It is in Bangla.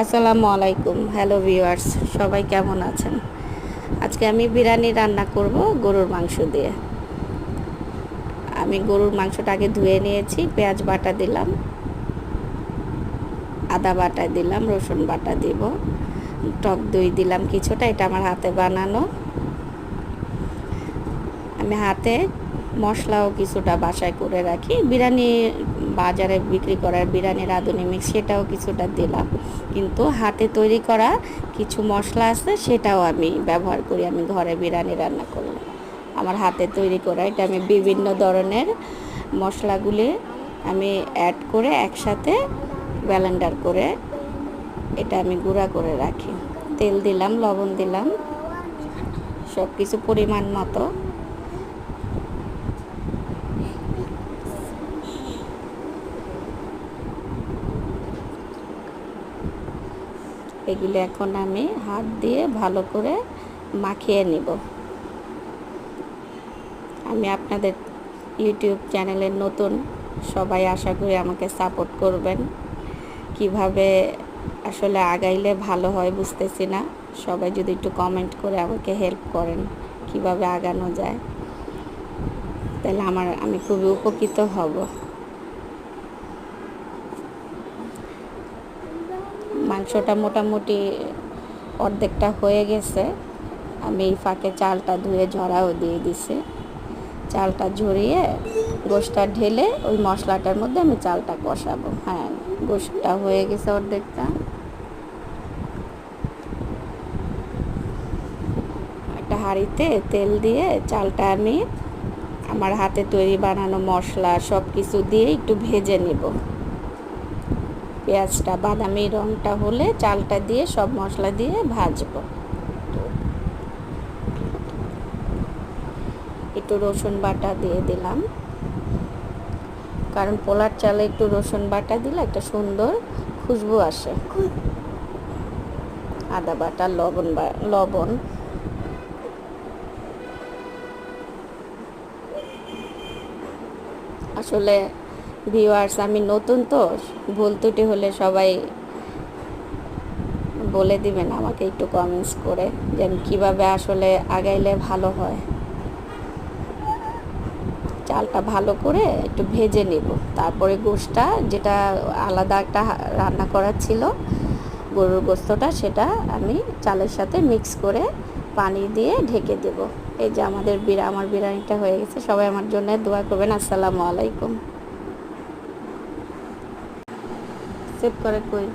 আসসালামু আলাইকুম। হ্যালো ভিউয়ার্স, সবাই কেমন আছেন? আজকে আমি বিরিয়ানি রান্না করব গরুর মাংস দিয়ে। আমি গরুর মাংসটা আগে ধুয়ে নিয়েছি, পেঁয়াজ বাটা দিলাম, আদা বাটা দিলাম, রসুন বাটা দিব, টক দই দিলাম কিছুটা, এটা আমার হাতে বানানো। আমি হাতে মশলাও কিছুটা বাসায় করে রাখি, বিরিয়ানি বাজারে বিক্রি করার বিরিয়ানি রাঁধুনি মিক্স সেটাও কিছুটা দিলাম, কিন্তু হাতে তৈরি করা কিছু মশলা আছে সেটাও আমি ব্যবহার করি। আমি ঘরে বিরিয়ানি রান্না করলে আমার হাতে তৈরি করা এটা আমি বিভিন্ন ধরনের মশলাগুলি আমি অ্যাড করে একসাথে ব্লেন্ডার করে এটা আমি গুঁড়া করে রাখি। তেল দিলাম, লবণ দিলাম, সব কিছু পরিমাণ মতো। এগুলো এখন আমি হাত দিয়ে ভালো করে মাখিয়ে নিব। আমি আপনাদের ইউটিউব চ্যানেলের নতুন, সবাই আশা করি আমাকে সাপোর্ট করবেন। কিভাবে আসলে আগাইলে ভালো হয় বুঝতেছি না, সবাই যদি একটু কমেন্ট করে আমাকে হেল্প করেন কিভাবে আগানো যায়, তাহলে আমি খুবই উপকৃত হব। মাংসটা মোটামুটি অর্ধেকটা হয়ে গেছে। আমি এই ফাঁকে চালটা ধুয়ে ঝরাও দিয়ে দিছি। চালটা ঝরিয়ে গোশটা ঢেলে ওই মশলাটার মধ্যে আমি চালটা কষাবো। হ্যাঁ, গোশটা হয়ে গেছে অর্ধেকটা। একটা হাঁড়িতে তেল দিয়ে চালটা আমি আমার হাতে তৈরি বানানো মশলা সব কিছু দিয়ে একটু ভেজে নেব। পেঁয়াজটা বাদামি রঙটা হলে চালটা দিয়ে সব মশলা দিয়ে ভাজবো। একটু রসুন বাটা দিয়ে দিলাম, কারণ পোলার চালে একটু রসুন বাটা দিলে একটা সুন্দর খুশবু আসে। আদা বাটা, লবণ। আসলে ভিউয়ার্স, আমি নতুন তো, ভুল ত্রুটি হলে সবাই বলে দিবেন আমাকে একটু কমেন্টস করে, যে আমি কীভাবে আসলে আগাইলে ভালো হয়। চালটা ভালো করে একটু ভেজে নেব, তারপরে গোশটা যেটা আলাদা একটা রান্না করা ছিল গরুর গোস্তটা, সেটা আমি চালের সাথে মিক্স করে পানি দিয়ে ঢেকে দেব। এই যে আমার বিরিয়ানিটা হয়ে গেছে। সবাই আমার জন্য দোয়া করবেন। আসসালামু আলাইকুম। সেভ করে কই।